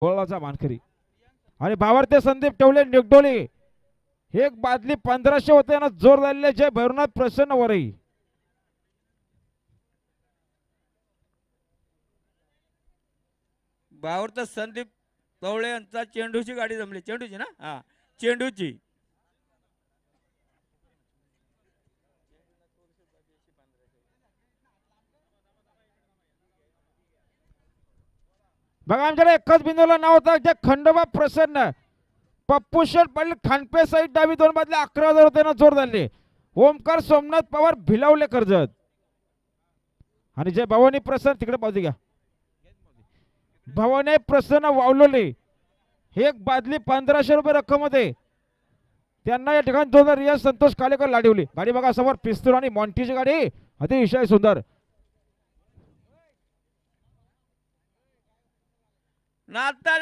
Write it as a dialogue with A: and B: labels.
A: गोळाचा मानकरी आणि भावार्थे संदीप ठेवले निगडोली एक बादली 1500 होते ना जोर झालेले जय भैरवनाथ प्रसन्न वरई
B: भावार्थ संदीप कवळे यांचा चेंडूची गाडी जमली चेंडूची ना हा चेंडूची
A: बघा आमच्याकडे एकच बिंदूला नाव होता जे खंडोबा प्रसन्न पप्पू शेठ पाटील खानपे साईड डावी दोन बादले 11,000 होते ना जोर झाले ओमकार सोमनाथ पवार भिलावले कर्जत आणि जे भवानी प्रसन्न तिकडे पावती घ्या भवानी प्रसन्न वावलोले एक बादली 1500 रुपये रक्कम होते त्यांना या ठिकाणी 2 रियाज संतोष कालेकर लाडिवली गाडी बघा समोर पिस्तूल आणि मॉन्टीची गाडी अतिशय सुंदर
B: नाता